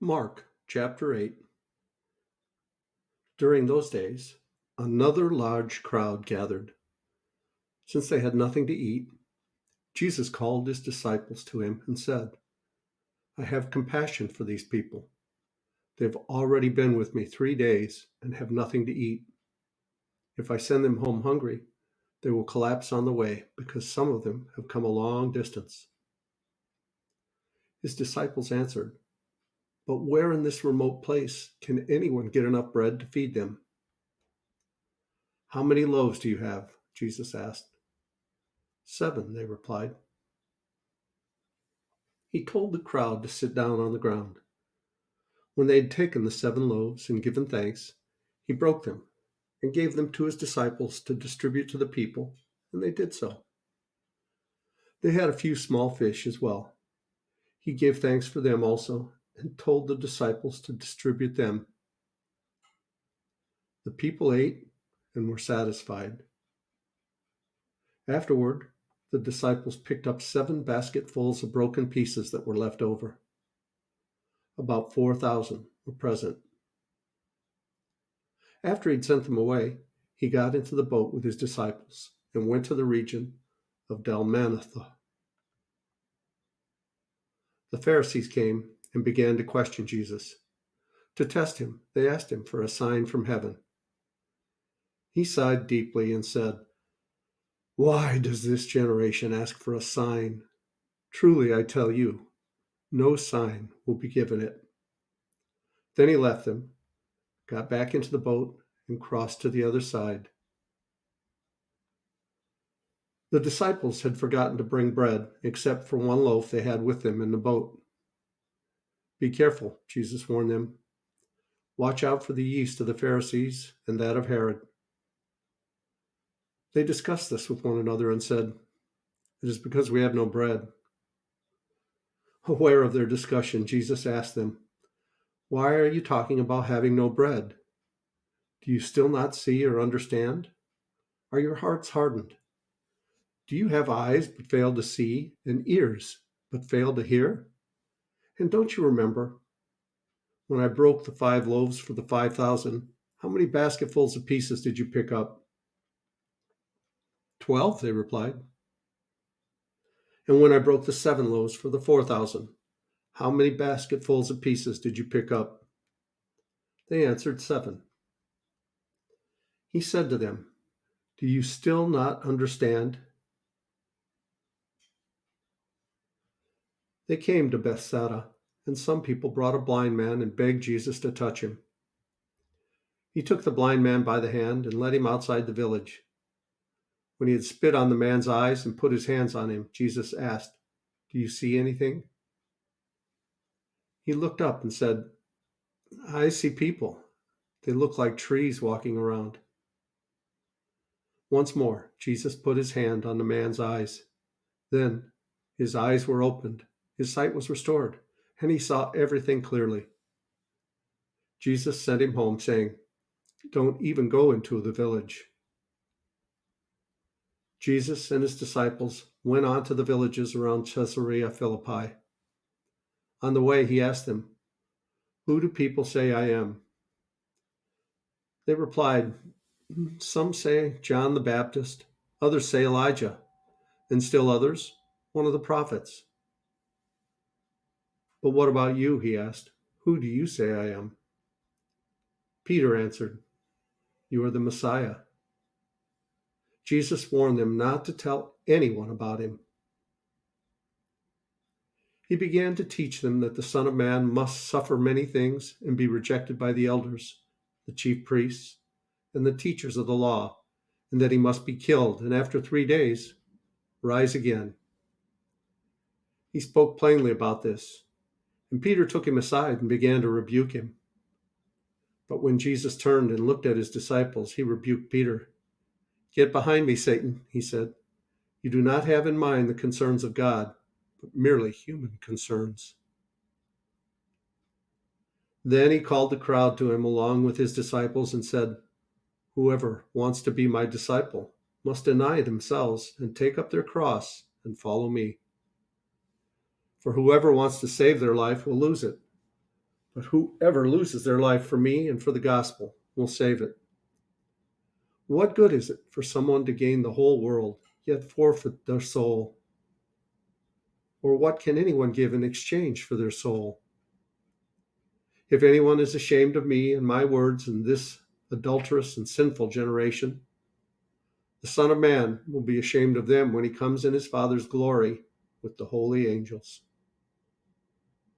Mark chapter 8. During those days, another large crowd gathered. Since they had nothing to eat, Jesus called his disciples to him and said, I have compassion for these people. They've already been with me 3 days and have nothing to eat. If I send them home hungry, they will collapse on the way because some of them have come a long distance. His disciples answered, But where in this remote place can anyone get enough bread to feed them? How many loaves do you have? Jesus asked. 7, they replied. He told the crowd to sit down on the ground. When they had taken the 7 loaves and given thanks, he broke them and gave them to his disciples to distribute to the people, and they did so. They had a few small fish as well. He gave thanks for them also and told the disciples to distribute them. The people ate and were satisfied. Afterward, the disciples picked up 7 basketfuls of broken pieces that were left over. About 4,000 were present. After he'd sent them away, he got into the boat with his disciples and went to the region of Dalmanutha. The Pharisees came and began to question Jesus. To test him, they asked him for a sign from heaven. He sighed deeply and said, Why does this generation ask for a sign? Truly, I tell you, no sign will be given it. Then he left them, got back into the boat, and crossed to the other side. The disciples had forgotten to bring bread, except for 1 loaf they had with them in the boat. Be careful, Jesus warned them. Watch out for the yeast of the Pharisees and that of Herod. They discussed this with one another and said, It is because we have no bread. Aware of their discussion, Jesus asked them, Why are you talking about having no bread? Do you still not see or understand? Are your hearts hardened? Do you have eyes but fail to see, and ears but fail to hear? And don't you remember, when I broke the 5 loaves for the 5,000, how many basketfuls of pieces did you pick up? 12, they replied. And when I broke the 7 loaves for the 4,000, how many basketfuls of pieces did you pick up? They answered 7. He said to them, Do you still not understand? They came to Bethsaida, and some people brought a blind man and begged Jesus to touch him. He took the blind man by the hand and led him outside the village. When he had spit on the man's eyes and put his hands on him, Jesus asked, Do you see anything? He looked up and said, I see people. They look like trees walking around. Once more, Jesus put his hand on the man's eyes. Then his eyes were opened, his sight was restored, and he saw everything clearly. Jesus sent him home, saying, Don't even go into the village. Jesus and his disciples went on to the villages around Caesarea Philippi. On the way, he asked them, Who do people say I am? They replied, Some say John the Baptist, others say Elijah, and still others, one of the prophets. But what about you? He asked. Who do you say I am? Peter answered, You are the Messiah. Jesus warned them not to tell anyone about him. He began to teach them that the Son of Man must suffer many things and be rejected by the elders, the chief priests, and the teachers of the law, and that he must be killed, and after 3 days, rise again. He spoke plainly about this, and Peter took him aside and began to rebuke him. But when Jesus turned and looked at his disciples, he rebuked Peter. Get behind me, Satan, he said. You do not have in mind the concerns of God, but merely human concerns. Then he called the crowd to him along with his disciples and said, Whoever wants to be my disciple must deny themselves and take up their cross and follow me. For whoever wants to save their life will lose it, But whoever loses their life for me and for the gospel will save it. What good is it for someone to gain the whole world, yet forfeit their soul? Or what can anyone give in exchange for their soul? If anyone is ashamed of me and my words in this adulterous and sinful generation, the Son of Man will be ashamed of them when he comes in his Father's glory with the holy angels.